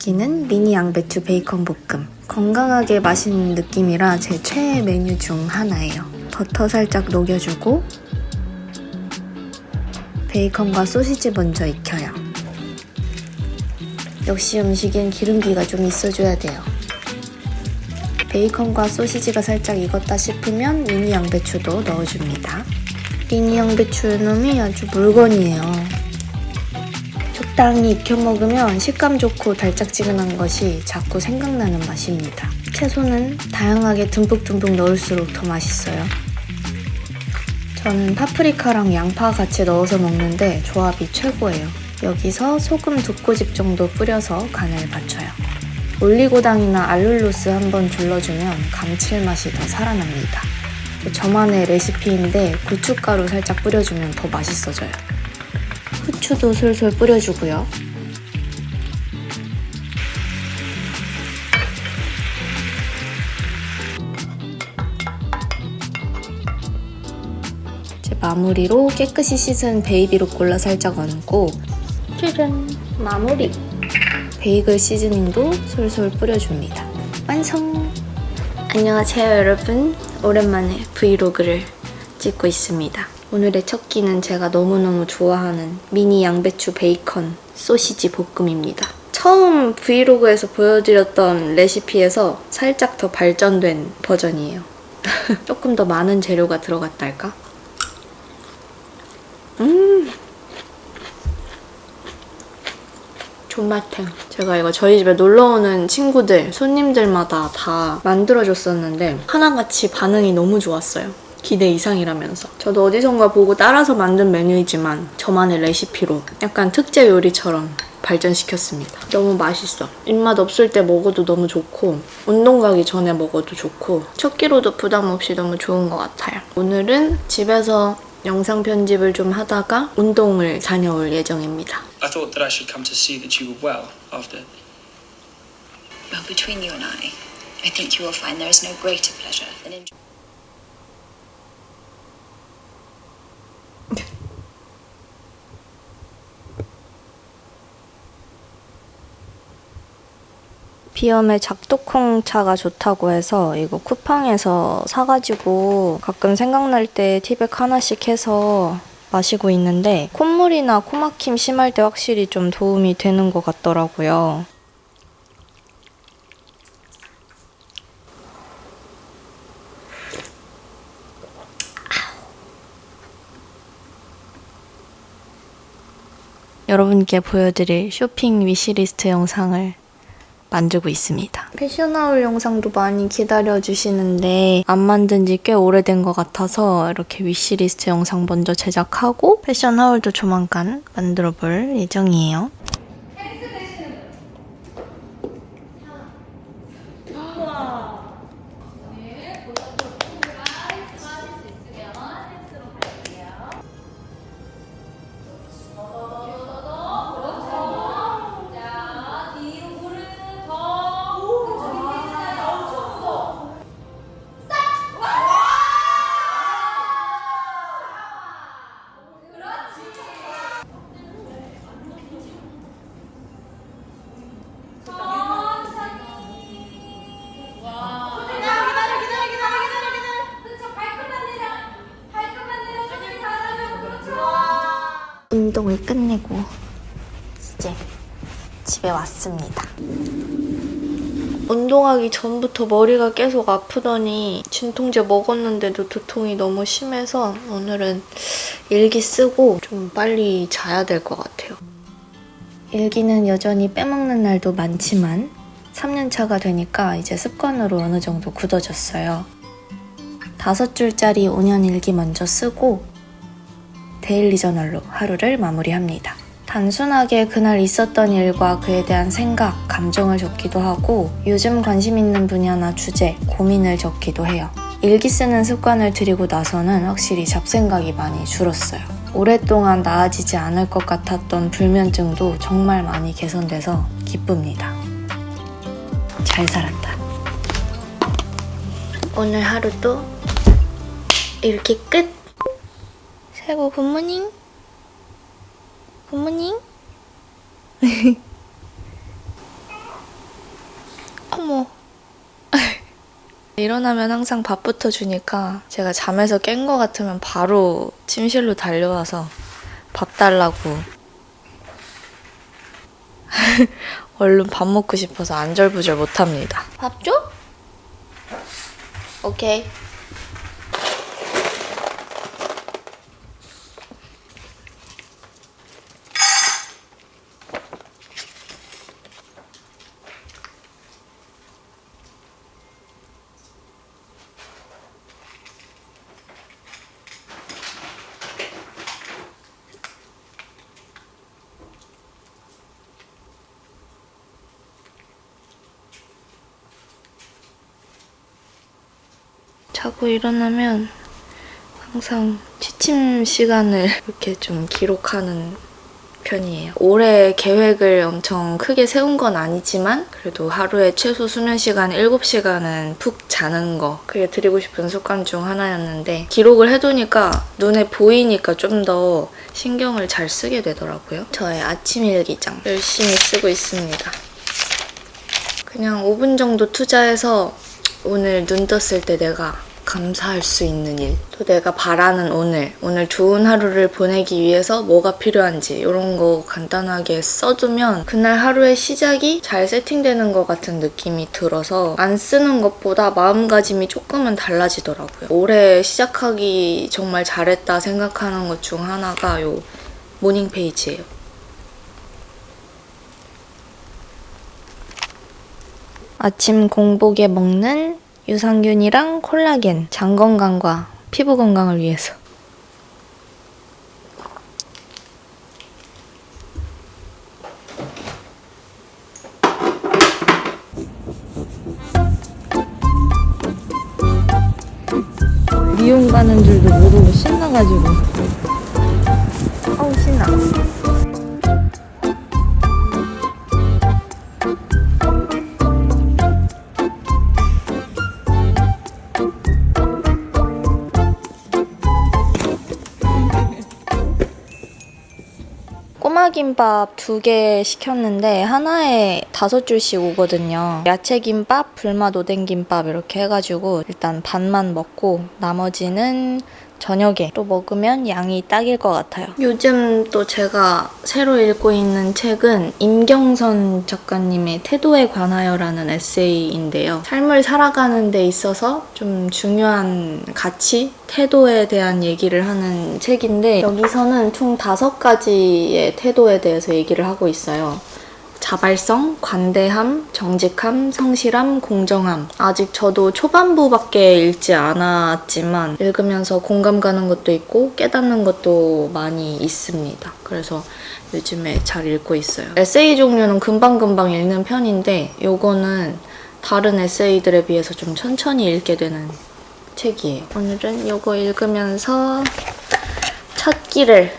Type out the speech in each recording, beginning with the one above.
시키는 미니 양배추 베이컨 볶음. 건강하게 맛있는 느낌이라 제 최애 메뉴 중 하나예요. 버터 살짝 녹여주고 베이컨과 소시지 먼저 익혀요. 역시 음식엔 기름기가 좀 있어줘야 돼요. 베이컨과 소시지가 살짝 익었다 싶으면 미니 양배추도 넣어줍니다. 미니 양배추 놈이 아주 물건이에요. 적당히 익혀 먹으면 식감 좋고 달짝지근한 것이 자꾸 생각나는 맛입니다. 채소는 다양하게 듬뿍듬뿍 넣을수록 더 맛있어요. 저는 파프리카랑 양파 같이 넣어서 먹는데 조합이 최고예요. 여기서 소금 2꼬집 정도 뿌려서 간을 맞춰요. 올리고당이나 알룰로스 한번 둘러주면 감칠맛이 더 살아납니다. 저만의 레시피인데 고춧가루 살짝 뿌려주면 더 맛있어져요. 후추도 솔솔 뿌려주고요. 이제 마무리로 깨끗이 씻은 베이비루꼴라 살짝 얹고 짜잔! 마무리! 베이글 시즈닝도 솔솔 뿌려줍니다. 완성! 안녕하세요 여러분. 오랜만에 브이로그를 찍고 있습니다. 오늘의 첫 끼는 제가 너무너무 좋아하는 미니 양배추 베이컨 소시지 볶음입니다. 처음 브이로그에서 보여드렸던 레시피에서 살짝 더 발전된 버전이에요. 조금 더 많은 재료가 들어갔달까? 존맛해. 제가 이거 저희 집에 놀러오는 친구들, 손님들마다 다 만들어줬었는데 하나같이 반응이 너무 좋았어요. 기대 이상이라면서. 저도 어디선가 보고 따라서 만든 메뉴이지만 저만의 레시피로 약간 특제 요리처럼 발전시켰습니다. 너무 맛있어. 입맛 없을 때 먹어도 너무 좋고 운동 가기 전에 먹어도 좋고 첫 끼로도 부담 없이 너무 좋은 것 같아요. 오늘은 집에서 영상 편집을 좀 하다가 운동을 다녀올 예정입니다. I thought that I should come to see that you were well after. Well, between you and I think you will find there is no greater pleasure than enjoying. 비염에 작두콩차가 좋다고 해서 이거 쿠팡에서 사가지고 가끔 생각날 때 티백 하나씩 해서 마시고 있는데 콧물이나 코막힘 심할 때 확실히 좀 도움이 되는 것 같더라고요. 여러분께 보여드릴 쇼핑 위시리스트 영상을 만들고 있습니다. 패션하울 영상도 많이 기다려주시는데 안 만든 지 꽤 오래된 것 같아서 이렇게 위시리스트 영상 먼저 제작하고 패션하울도 조만간 만들어 볼 예정이에요. 운동을 끝내고 이제 집에 왔습니다. 운동하기 전부터 머리가 계속 아프더니 진통제 먹었는데도 두통이 너무 심해서 오늘은 일기 쓰고 좀 빨리 자야 될 것 같아요. 일기는 여전히 빼먹는 날도 많지만 3년차가 되니까 이제 습관으로 어느 정도 굳어졌어요. 5줄짜리 5년 일기 먼저 쓰고 데일리 저널로 하루를 마무리합니다. 단순하게 그날 있었던 일과 그에 대한 생각, 감정을 적기도 하고 요즘 관심 있는 분야나 주제, 고민을 적기도 해요. 일기 쓰는 습관을 들이고 나서는 확실히 잡생각이 많이 줄었어요. 오랫동안 나아지지 않을 것 같았던 불면증도 정말 많이 개선돼서 기쁩니다. 잘 살았다. 오늘 하루도 이렇게 끝! 세고 굿모닝. 굿모닝. 일어나면 항상 밥부터 주니까 제가 잠에서 깬 거 같으면 바로 침실로 달려와서 밥 달라고 얼른 밥 먹고 싶어서 안절부절 못합니다. 밥 줘? 오케이. 자고 일어나면 항상 취침 시간을 이렇게 좀 기록하는 편이에요. 올해 계획을 엄청 크게 세운 건 아니지만 그래도 하루에 최소 수면 시간 7시간은 푹 자는 거 그게 드리고 싶은 습관 중 하나였는데 기록을 해두니까 눈에 보이니까 좀 더 신경을 잘 쓰게 되더라고요. 저의 아침 일기장 열심히 쓰고 있습니다. 그냥 5분 정도 투자해서 오늘 눈 떴을 때 내가 감사할 수 있는 일, 또 내가 바라는 오늘 좋은 하루를 보내기 위해서 뭐가 필요한지 이런 거 간단하게 써두면 그날 하루의 시작이 잘 세팅되는 것 같은 느낌이 들어서 안 쓰는 것보다 마음가짐이 조금은 달라지더라고요. 올해 시작하기 정말 잘했다 생각하는 것 중 하나가 요 모닝 페이지예요. 아침 공복에 먹는 유산균이랑 콜라겐, 장 건강과 피부 건강을 위해서. 미용 가는 줄도 모르고 신나가지고. 어우, 신나. 꼬마김밥 2개 시켰는데 하나에 5줄씩 오거든요. 야채김밥, 불맛 오뎅김밥 이렇게 해가지고 일단 반만 먹고 나머지는 저녁에 또 먹으면 양이 딱일 것 같아요. 요즘 또 제가 새로 읽고 있는 책은 임경선 작가님의 태도에 관하여라는 에세이인데요. 삶을 살아가는 데 있어서 좀 중요한 가치, 태도에 대한 얘기를 하는 책인데 여기서는 총 5가지의 태도에 대해서 얘기를 하고 있어요. 자발성, 관대함, 정직함, 성실함, 공정함. 아직 저도 초반부밖에 읽지 않았지만 읽으면서 공감 가는 것도 있고 깨닫는 것도 많이 있습니다. 그래서 요즘에 잘 읽고 있어요. 에세이 종류는 금방금방 읽는 편인데 요거는 다른 에세이들에 비해서 좀 천천히 읽게 되는 책이에요. 오늘은 요거 읽으면서 첫 끼를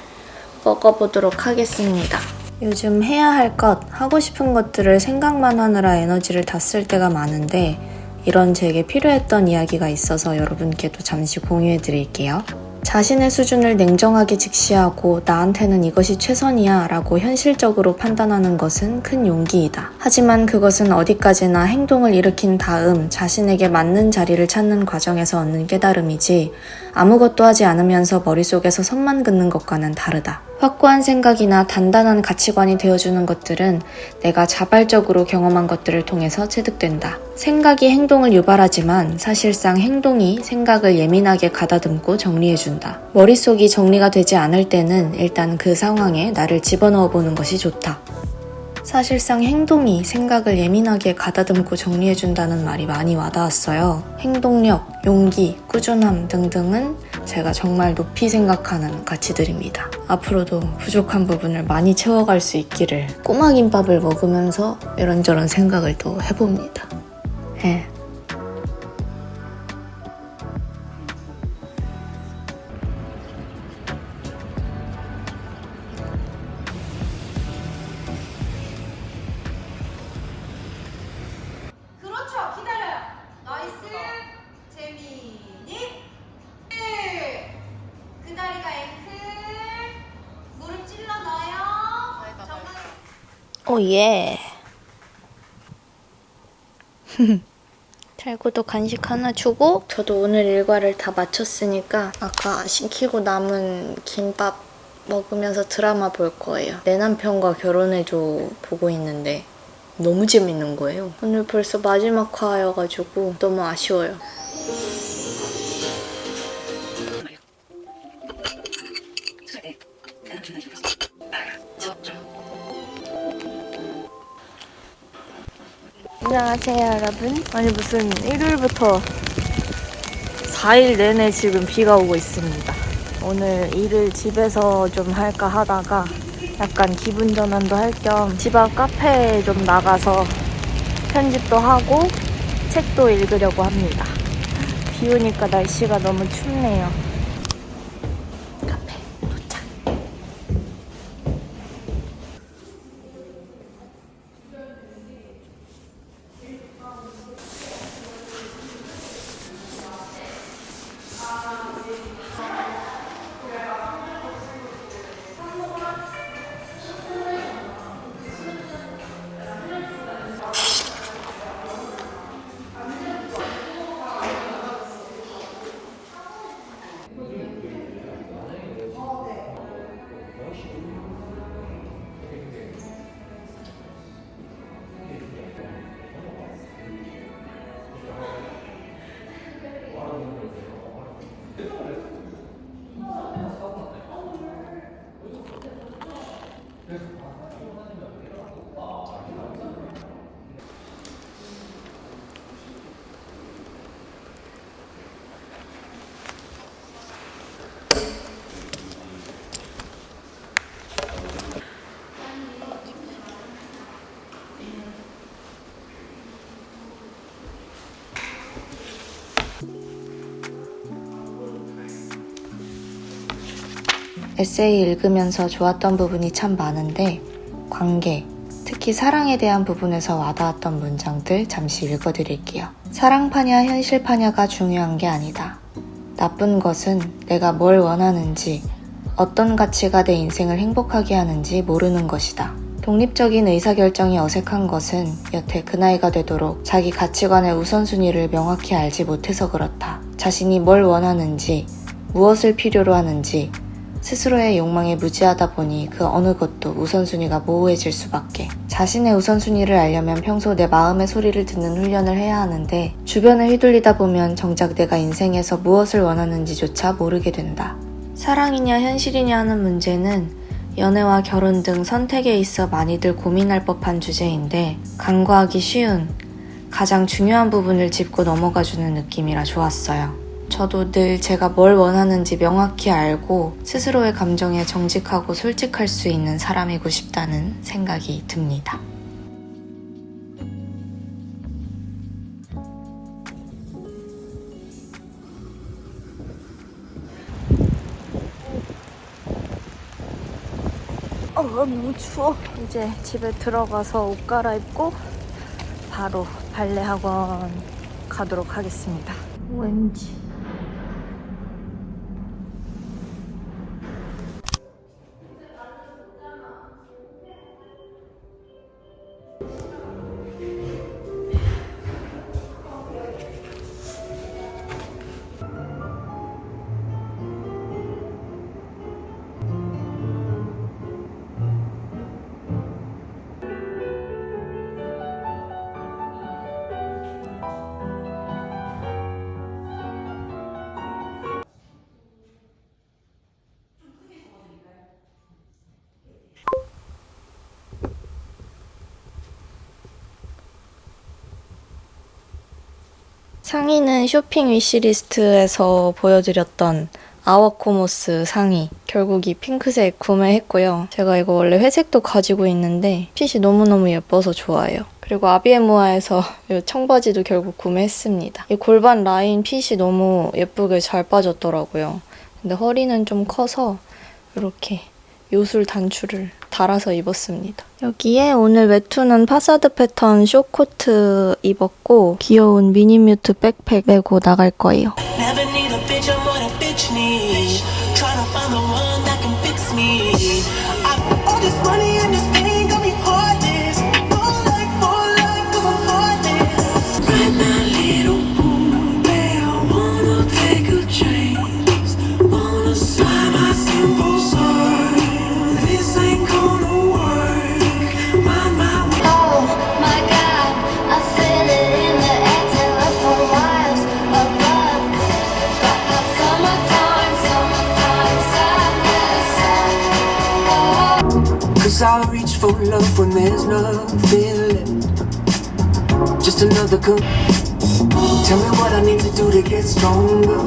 먹어보도록 하겠습니다. 요즘 해야 할 것, 하고 싶은 것들을 생각만 하느라 에너지를 다 쓸 때가 많은데 이런 제게 필요했던 이야기가 있어서 여러분께도 잠시 공유해 드릴게요. 자신의 수준을 냉정하게 직시하고 나한테는 이것이 최선이야 라고 현실적으로 판단하는 것은 큰 용기이다. 하지만 그것은 어디까지나 행동을 일으킨 다음 자신에게 맞는 자리를 찾는 과정에서 얻는 깨달음이지 아무것도 하지 않으면서 머릿속에서 선만 긋는 것과는 다르다. 확고한 생각이나 단단한 가치관이 되어주는 것들은 내가 자발적으로 경험한 것들을 통해서 체득된다. 생각이 행동을 유발하지만 사실상 행동이 생각을 예민하게 가다듬고 정리해준다. 머릿속이 정리가 되지 않을 때는 일단 그 상황에 나를 집어넣어 보는 것이 좋다. 사실상 행동이 생각을 예민하게 가다듬고 정리해준다는 말이 많이 와닿았어요. 행동력, 용기, 꾸준함 등등은 제가 정말 높이 생각하는 가치들입니다. 앞으로도 부족한 부분을 많이 채워갈 수 있기를 꼬마김밥을 먹으면서 이런저런 생각을 또 해봅니다. 그렇죠. 기다려요. 나이스. 재민이. 그 다리가 앵클. 무릎 찔러 넣어요. 정강. 오 예. 잘구도 간식 하나 주고 저도 오늘 일과를 다 마쳤으니까 아까 시키고 남은 김밥 먹으면서 드라마 볼 거예요. 내 남편과 결혼해줘 보고 있는데 너무 재밌는 거예요. 오늘 벌써 마지막 화여가지고 너무 아쉬워요. 안녕하세요 여러분. 아니 무슨 일요일부터 4일 내내 지금 비가 오고 있습니다. 오늘 일을 집에서 좀 할까 하다가 약간 기분 전환도 할 겸 집 앞 카페에 좀 나가서 편집도 하고 책도 읽으려고 합니다. 비 오니까 날씨가 너무 춥네요. 카페 도착. 에세이 읽으면서 좋았던 부분이 참 많은데 관계, 특히 사랑에 대한 부분에서 와닿았던 문장들 잠시 읽어드릴게요. 사랑파냐 현실파냐가 중요한 게 아니다. 나쁜 것은 내가 뭘 원하는지, 어떤 가치가 내 인생을 행복하게 하는지 모르는 것이다. 독립적인 의사결정이 어색한 것은 여태 그 나이가 되도록 자기 가치관의 우선순위를 명확히 알지 못해서 그렇다. 자신이 뭘 원하는지, 무엇을 필요로 하는지, 스스로의 욕망에 무지하다 보니 그 어느 것도 우선순위가 모호해질 수밖에. 자신의 우선순위를 알려면 평소 내 마음의 소리를 듣는 훈련을 해야 하는데 주변을 휘둘리다 보면 정작 내가 인생에서 무엇을 원하는지조차 모르게 된다. 사랑이냐 현실이냐 하는 문제는 연애와 결혼 등 선택에 있어 많이들 고민할 법한 주제인데 간과하기 쉬운 가장 중요한 부분을 짚고 넘어가주는 느낌이라 좋았어요. 저도 늘 제가 뭘 원하는지 명확히 알고 스스로의 감정에 정직하고 솔직할 수 있는 사람이고 싶다는 생각이 듭니다. 너무 추워. 이제 집에 들어가서 옷 갈아입고 바로 발레 학원 가도록 하겠습니다. OMG. 상의는 쇼핑 위시리스트에서 보여드렸던 아워코모스 상의, 결국 이 핑크색 구매했고요. 제가 이거 원래 회색도 가지고 있는데 핏이 너무너무 예뻐서 좋아해요. 그리고 아비에모아에서 이 청바지도 결국 구매했습니다. 이 골반 라인 핏이 너무 예쁘게 잘 빠졌더라고요. 근데 허리는 좀 커서 이렇게 요술 단추를 달아서 입었습니다. 여기에 오늘 외투는 파사드 패턴 쇼코트 입었고 귀여운 미니뮤트 백팩 메고 나갈 거예요. Never need a bitch, I'm what a bitch need. Tryna find the one that can fix me. All this money and this pain got me heartless. More life, cause I'm heartless. Right now, little guess I'll reach for love when there's nothing left. Just another tell me what I need to do to get stronger.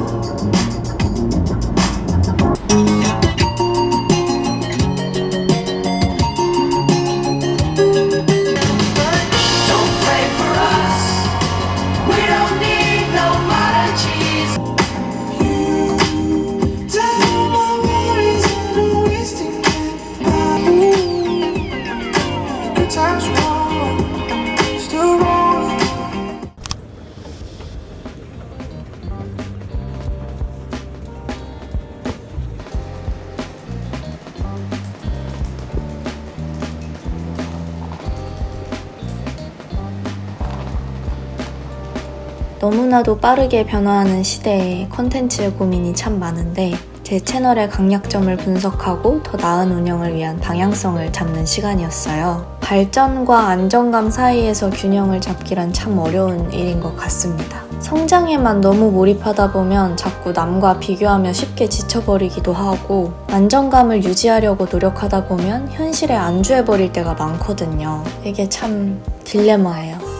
너무나도 빠르게 변화하는 시대에 컨텐츠의 고민이 참 많은데 제 채널의 강약점을 분석하고 더 나은 운영을 위한 방향성을 잡는 시간이었어요. 발전과 안정감 사이에서 균형을 잡기란 참 어려운 일인 것 같습니다. 성장에만 너무 몰입하다 보면 자꾸 남과 비교하며 쉽게 지쳐버리기도 하고 안정감을 유지하려고 노력하다 보면 현실에 안주해버릴 때가 많거든요. 이게 참 딜레마예요.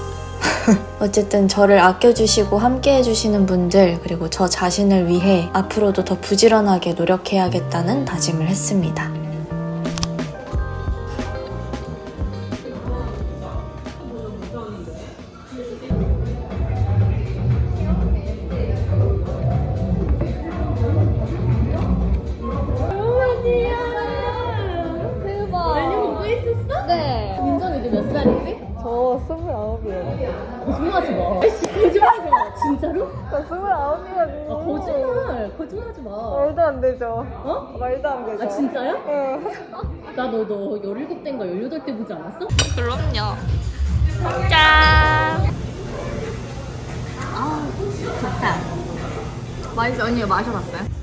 어쨌든 저를 아껴주시고 함께해주시는 분들 그리고 저 자신을 위해 앞으로도 더 부지런하게 노력해야겠다는 다짐을 했습니다. 대박. 메뉴 보고 있었어? 네. 민정 이제 몇 살이지? 저 29이에요. 거짓말하지 마. 거짓말하지 마. 진짜로? 저 29이거든요. 아, 거짓말하지 마. 말도 안 되죠. 어? 말도 안 되죠. 아 진짜요? 응. 나 너 17대인가 18대 보지 않았어? 그럼요. 짠! 아 좋다. 맛있어. 언니 마셔봤어요?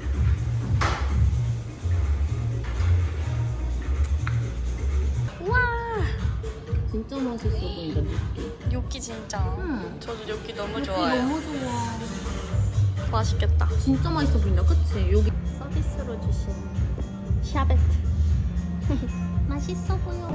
진짜 맛있어 보인다 느낌. 요끼 진짜. 저도 요끼 너무 느낌 좋아요. 너무 좋아. 맛있겠다. 진짜 맛있어 보인다. 그치? 여기 서비스로 주신 샤베트. 맛있어 보여.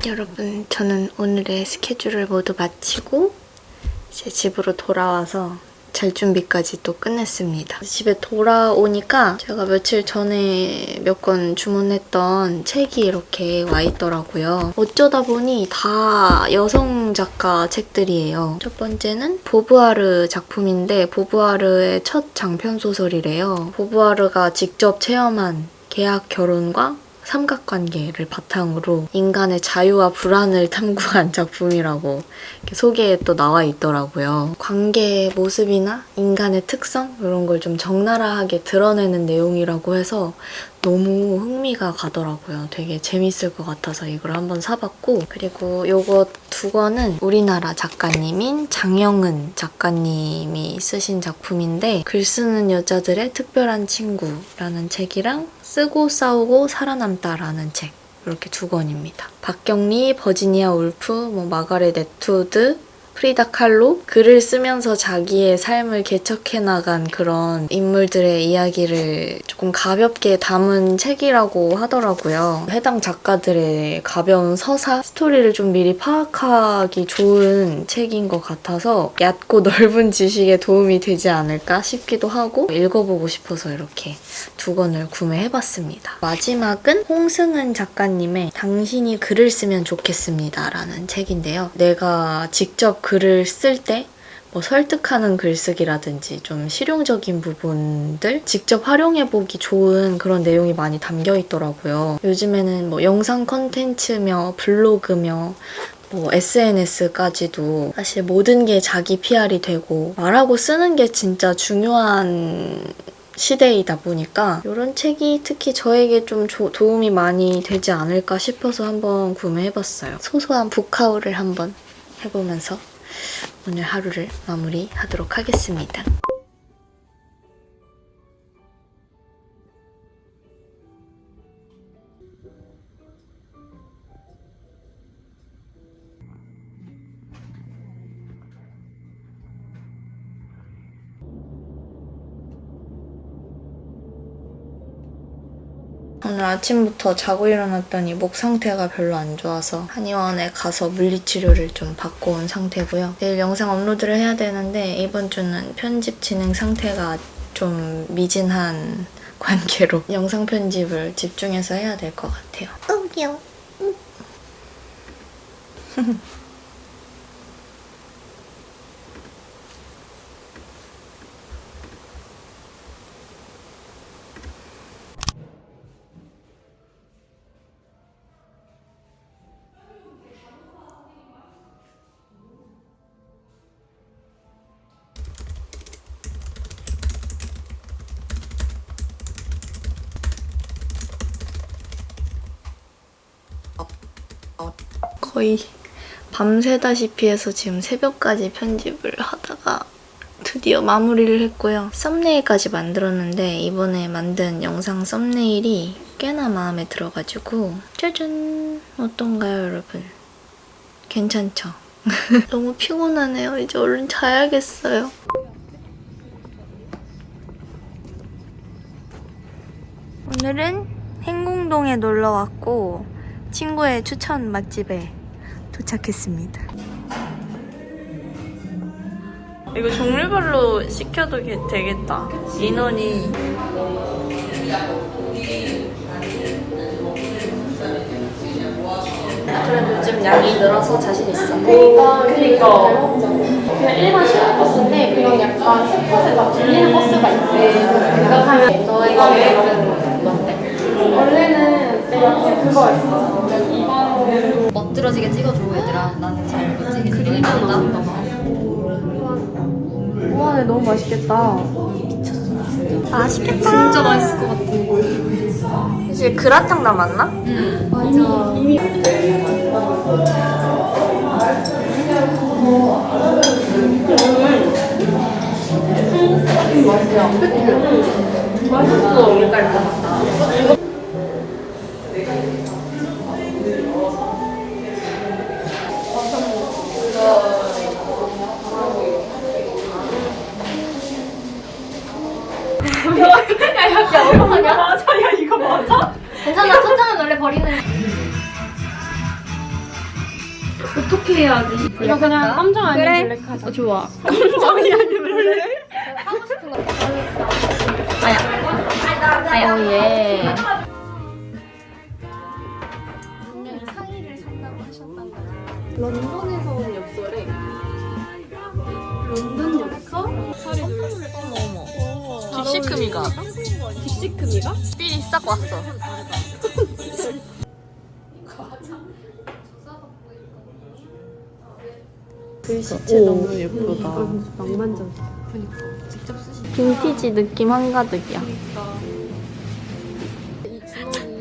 여러분, 저는 오늘의 스케줄을 모두 마치고 이제 집으로 돌아와서 잘 준비까지 또 끝냈습니다. 집에 돌아오니까 제가 며칠 전에 몇 권 주문했던 책이 이렇게 와 있더라고요. 어쩌다 보니 다 여성 작가 책들이에요. 첫 번째는 보부아르 작품인데 보부아르의 첫 장편 소설이래요. 보부아르가 직접 체험한 계약 결혼과 삼각관계를 바탕으로 인간의 자유와 불안을 탐구한 작품이라고 이렇게 소개에 또 나와 있더라고요. 관계의 모습이나 인간의 특성 이런 걸 좀 적나라하게 드러내는 내용이라고 해서 너무 흥미가 가더라고요. 되게 재밌을 것 같아서 이걸 한번 사봤고, 그리고 요거 두 권은 우리나라 작가님인 장영은 작가님이 쓰신 작품인데 글 쓰는 여자들의 특별한 친구라는 책이랑 쓰고 싸우고 살아남다라는 책, 이렇게 두 권입니다. 박경리, 버지니아 울프, 마가렛 애투드, 프리다 칼로 글을 쓰면서 자기의 삶을 개척해 나간 그런 인물들의 이야기를 조금 가볍게 담은 책이라고 하더라고요. 해당 작가들의 가벼운 서사, 스토리를 좀 미리 파악하기 좋은 책인 것 같아서 얕고 넓은 지식에 도움이 되지 않을까 싶기도 하고 읽어보고 싶어서 이렇게 두 권을 구매해봤습니다. 마지막은 홍승은 작가님의 당신이 글을 쓰면 좋겠습니다 라는 책인데요. 내가 직접 글을 쓸 때 설득하는 글쓰기라든지 좀 실용적인 부분들 직접 활용해보기 좋은 그런 내용이 많이 담겨 있더라고요. 요즘에는 영상 컨텐츠며 블로그며 SNS까지도 사실 모든 게 자기 PR이 되고 말하고 쓰는 게 진짜 중요한 시대이다 보니까 이런 책이 특히 저에게 좀 도움이 많이 되지 않을까 싶어서 한번 구매해봤어요. 소소한 북하울을 한번 해보면서 오늘 하루를 마무리하도록 하겠습니다. 오늘 아침부터 자고 일어났더니 목 상태가 별로 안 좋아서 한의원에 가서 물리치료를 좀 받고 온 상태고요. 내일 영상 업로드를 해야 되는데 이번 주는 편집 진행 상태가 좀 미진한 관계로 영상 편집을 집중해서 해야 될 것 같아요. 귀여워. 거의 밤새다시피 해서 지금 새벽까지 편집을 하다가 드디어 마무리를 했고요. 썸네일까지 만들었는데 이번에 만든 영상 썸네일이 꽤나 마음에 들어가지고 짜잔! 어떤가요, 여러분? 괜찮죠? 너무 피곤하네요. 이제 얼른 자야겠어요. 오늘은 행궁동에 놀러 왔고 친구의 추천 맛집에 도착했습니다. 이거 종류별로 시켜도 되겠다. 인원이 그래도 좀 양이 늘어서 자신 있어. 그러니까 그냥 일반 시내버스인데 그런 약간 스팟에 막 들리는 버스가 있대. 그거 타면 너희가 먹는 건데? 원래는 내가 그냥 그거 했어. 2만 멋들어지게 찍어줘 얘들아. 난 잘 못 찍겠어. 그림 나온다. 우와, 근데 너무 맛있겠다. 맛있겠다. 진짜 맛있을 것 같아. 이제 그라탕 남았나? 맞아. 맛있어. 우리까지 먹었다. 괜찮아. 천장은 원래 버리는. 어떻게 해야지? 이거 그냥 깜짝 아니면 블랙 하자. 좋아. 아야. 예. 런던에서 온 엽서래. 런던 엽서? 깁시크미가. 깁시크미가? 삘이 싹 왔어. 글씨체 너무 예쁘다. 낭만적. 빈티지 느낌 한가득이야.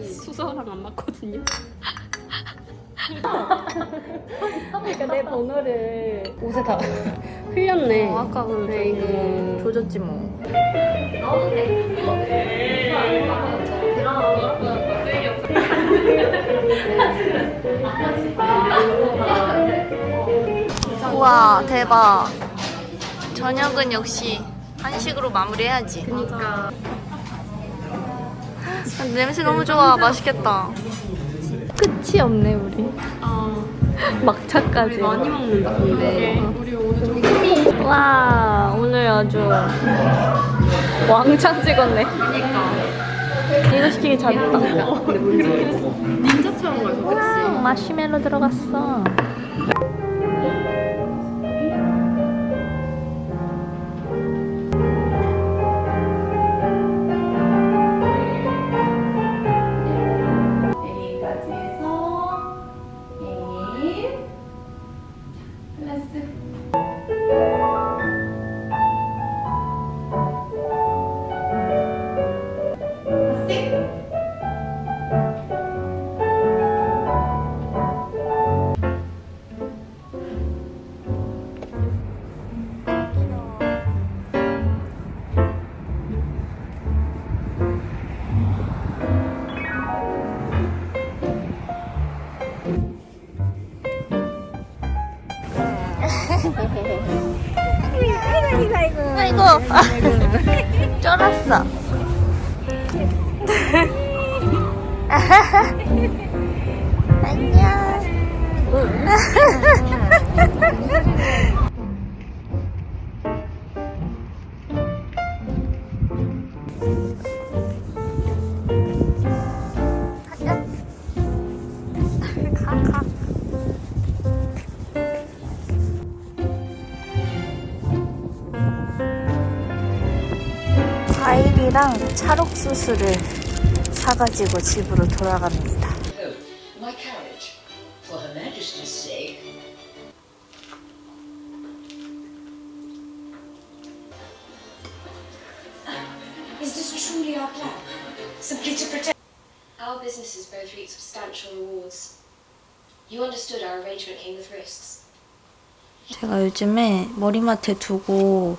수서랑 안 맞거든요. 그러니까 내 번호를 옷에 다 흘렸네. 아까 그 네, 이거 조졌지 뭐. 우와 대박. 저녁은 역시 한식으로 마무리해야지. 그러니까 냄새 너무 좋아. 맛있겠다. 끝이 없네 우리. 막차까지. 많이 먹는다. 네. 우리 오늘 좀 힘이. 와 오늘 아주 왕창 찍었네. 그러니까. 이거 시키기 잘했다. 닌자처럼 가서 와 마시멜로 들어갔어. 여기까지 해서 내일 클래스. 아이고 쫄았어. 과일이랑 찰옥수수를 사가지고 집으로 돌아갑니다. My carriage, for Her Majesty's sake. Is this truly our plan? Simply to protect. Our businesses both reap substantial rewards. You understood our arrangement came with risks. 제가 요즘에 머리맡에 두고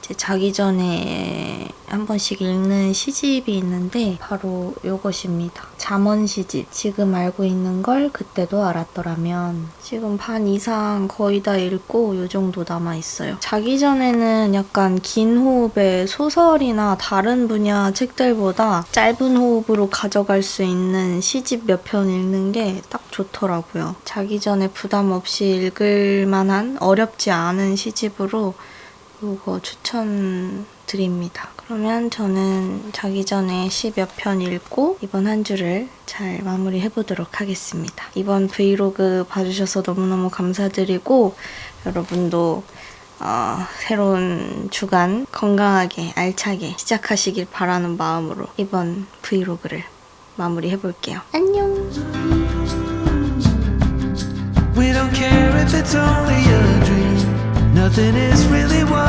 이제 자기 전에 한 번씩 읽는 시집이 있는데 바로 요것입니다. 잠언 시집. 지금 알고 있는 걸 그때도 알았더라면. 지금 반 이상 거의 다 읽고 요 정도 남아있어요. 자기 전에는 약간 긴 호흡의 소설이나 다른 분야 책들보다 짧은 호흡으로 가져갈 수 있는 시집 몇 편 읽는 게 딱 좋더라고요. 자기 전에 부담 없이 읽을 만한 어렵지 않은 시집으로 이거 추천드립니다. 그러면 저는 자기 전에 10여 편 읽고 이번 한 주를 잘 마무리해보도록 하겠습니다. 이번 브이로그 봐주셔서 너무너무 감사드리고 여러분도 새로운 주간 건강하게 알차게 시작하시길 바라는 마음으로 이번 브이로그를 마무리해볼게요. 안녕! We don't care if it's only a dream. Nothing is really what